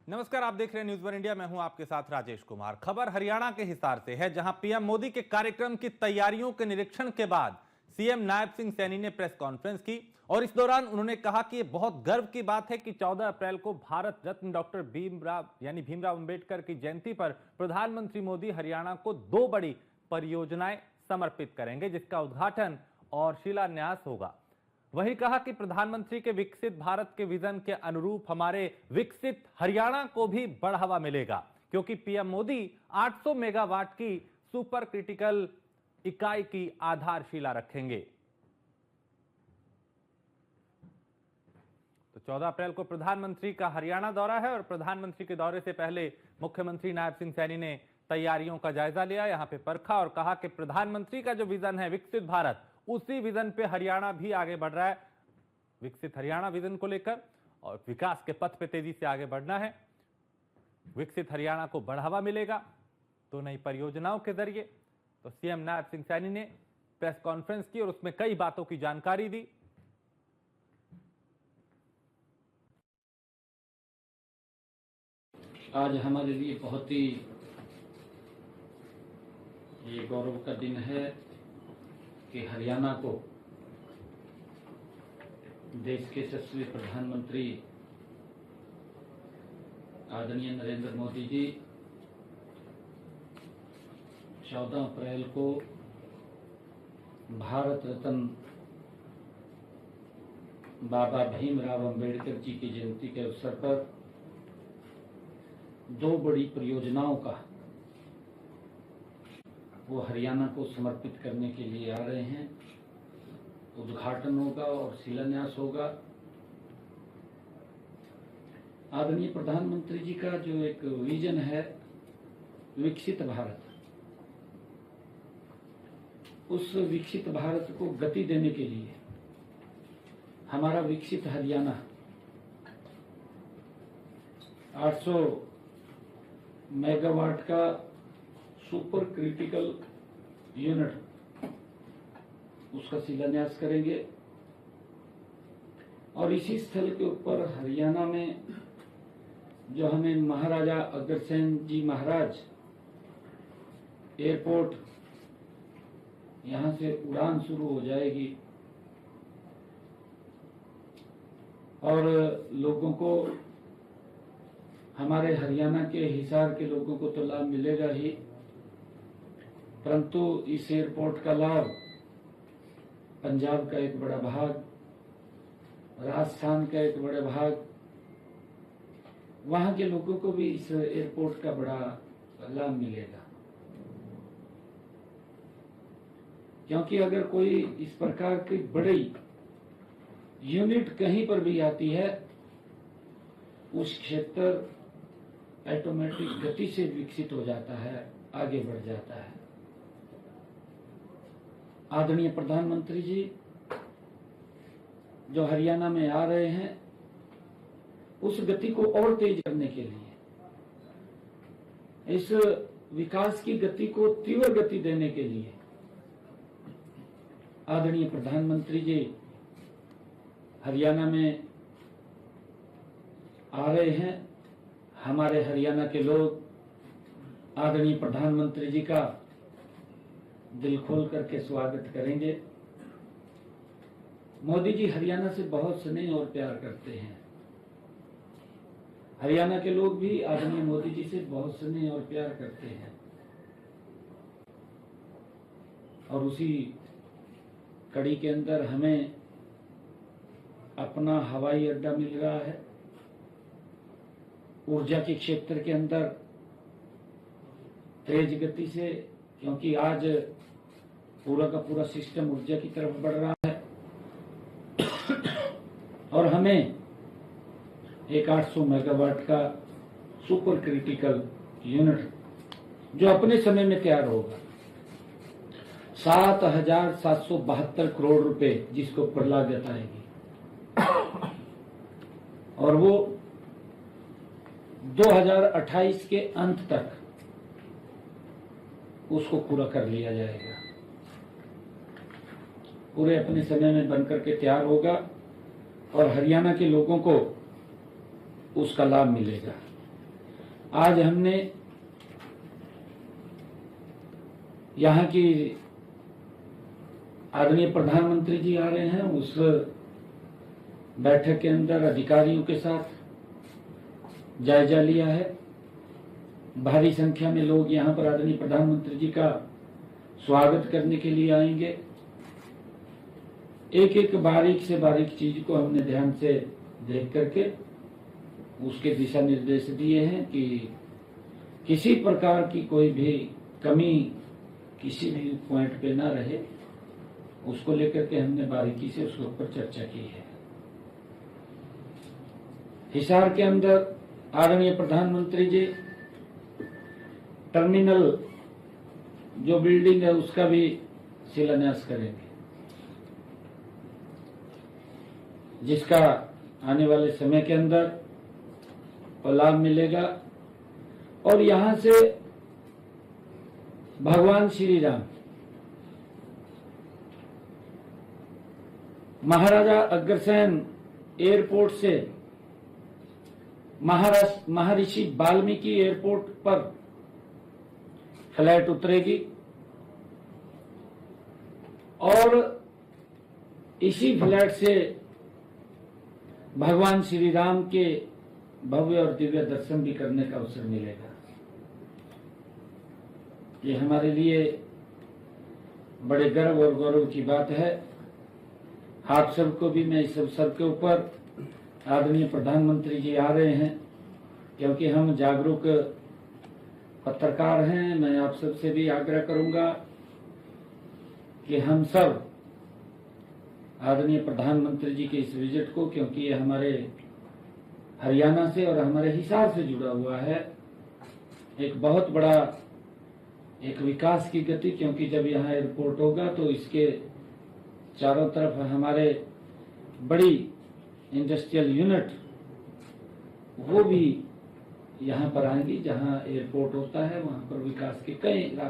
नमस्कार, आप देख रहे हैं न्यूज़ वन इंडिया। मैं हूं आपके साथ राजेश कुमार। खबर हरियाणा के हिसार से है, जहां पीएम मोदी के कार्यक्रम की तैयारियों के निरीक्षण के बाद सीएम नायब सिंह सैनी ने प्रेस कॉन्फ्रेंस की और इस दौरान उन्होंने कहा कि यह बहुत गर्व की बात है कि 14 अप्रैल को भारत रत्न डॉक्टर भीमराव अंबेडकर की जयंती पर प्रधानमंत्री मोदी हरियाणा को 2 बड़ी परियोजनाएं समर्पित करेंगे, जिसका उद्घाटन और शिलान्यास होगा। वही कहा कि प्रधानमंत्री के विकसित भारत के विजन के अनुरूप हमारे विकसित हरियाणा को भी बढ़ावा मिलेगा, क्योंकि पीएम मोदी 800 मेगावाट की सुपर क्रिटिकल इकाई की आधारशिला रखेंगे। तो 14 अप्रैल को प्रधानमंत्री का हरियाणा दौरा है और प्रधानमंत्री के दौरे से पहले मुख्यमंत्री नायब सिंह सैनी ने तैयारियों का जायजा लिया, यहां पे परखा और कहा कि प्रधानमंत्री का जो विजन है विकसित भारत, उसी विजन पे हरियाणा भी आगे बढ़ रहा है। विकसित हरियाणा विजन को लेकर और विकास के पथ पे तेजी से आगे बढ़ना है। विकसित हरियाणा को बढ़ावा मिलेगा तो नई परियोजनाओं के जरिए। तो सीएम नायब सिंह सैनी ने प्रेस कॉन्फ्रेंस की और उसमें कई बातों की जानकारी दी। आज हमारे लिए बहुत ही ये गौरव का दिन है कि हरियाणा को देश के यशस्वी प्रधानमंत्री आदरणीय नरेंद्र मोदी जी 14 अप्रैल को भारत रत्न बाबा भीमराव अंबेडकर जी की जयंती के अवसर पर 2 बड़ी परियोजनाओं का वो हरियाणा को समर्पित करने के लिए आ रहे हैं। उद्घाटन होगा और शिलान्यास होगा। आदरणीय प्रधानमंत्री जी का जो एक विजन है विकसित भारत, उस विकसित भारत को गति देने के लिए हमारा विकसित हरियाणा 800 मेगावाट का सुपर क्रिटिकल यूनिट उसका शिलान्यास करेंगे और इसी स्थल के ऊपर हरियाणा में जो हमें महाराजा अग्रसेन जी महाराज एयरपोर्ट यहां से उड़ान शुरू हो जाएगी और लोगों को, हमारे हरियाणा के हिसार के लोगों को तो लाभ मिलेगा ही, परंतु इस एयरपोर्ट का लाभ पंजाब का एक बड़ा भाग, राजस्थान का एक बड़ा भाग, वहां के लोगों को भी इस एयरपोर्ट का बड़ा लाभ मिलेगा। क्योंकि अगर कोई इस प्रकार की बड़ी यूनिट कहीं पर भी आती है, उस क्षेत्र ऑटोमेटिक गति से विकसित हो जाता है, आगे बढ़ जाता है। आदरणीय प्रधानमंत्री जी जो हरियाणा में आ रहे हैं, उस गति को और तेज करने के लिए, इस विकास की गति को तीव्र गति देने के लिए आदरणीय प्रधानमंत्री जी हरियाणा में आ रहे हैं। हमारे हरियाणा के लोग आदरणीय प्रधानमंत्री जी का दिल खोल करके स्वागत करेंगे। मोदी जी हरियाणा से बहुत स्नेह और प्यार करते हैं। हरियाणा के लोग भी आदरणीय मोदी जी से बहुत स्नेह और प्यार करते हैं और उसी कड़ी के अंदर हमें अपना हवाई अड्डा मिल रहा है। ऊर्जा के क्षेत्र के अंदर तेज गति से, क्योंकि आज पूरा का पूरा सिस्टम ऊर्जा की तरफ बढ़ रहा है और हमें एक 800 मेगावाट का सुपर क्रिटिकल यूनिट जो अपने समय में तैयार होगा, 7,772 करोड़ रुपए जिसको पर लागत आएगी और वो 2028 के अंत तक उसको पूरा कर लिया जाएगा। पूरे अपने समय में बनकर के तैयार होगा और हरियाणा के लोगों को उसका लाभ मिलेगा। आज हमने यहाँ की आदरणीय प्रधानमंत्री जी आ रहे हैं, उस बैठक के अंदर अधिकारियों के साथ जायजा लिया है। भारी संख्या में लोग यहाँ पर आदरणीय प्रधानमंत्री जी का स्वागत करने के लिए आएंगे। एक एक बारीक से बारीक चीज को हमने ध्यान से देख करके उसके दिशा निर्देश दिए हैं कि किसी प्रकार की कोई भी कमी किसी भी पॉइंट पे ना रहे, उसको लेकर के हमने बारीकी से उसके ऊपर चर्चा की है। हिसार के अंदर आदरणीय प्रधानमंत्री जी टर्मिनल जो बिल्डिंग है उसका भी शिलान्यास करेंगे, जिसका आने वाले समय के अंदर लाभ मिलेगा। और यहां से भगवान श्री राम महाराजा अग्रसेन एयरपोर्ट से महर्षि वाल्मीकि एयरपोर्ट पर फ्लाइट उतरेगी और इसी फ्लाइट से भगवान श्री राम के भव्य और दिव्य दर्शन भी करने का अवसर मिलेगा। ये हमारे लिए बड़े गर्व और गौरव की बात है। आप सबको भी मैं इस अवसर के ऊपर आदरणीय प्रधानमंत्री जी आ रहे हैं, क्योंकि हम जागरूक पत्रकार हैं। मैं आप सबसे भी आग्रह करूंगा कि हम सब आदरणीय प्रधानमंत्री जी के इस विजिट को, क्योंकि ये हमारे हरियाणा से और हमारे हिसार से जुड़ा हुआ है, एक बहुत बड़ा एक विकास की गति, क्योंकि जब यहाँ एयरपोर्ट होगा तो इसके चारों तरफ हमारे बड़ी इंडस्ट्रियल यूनिट वो भी यहाँ पर आएंगी। जहाँ एयरपोर्ट होता है वहाँ पर विकास के कई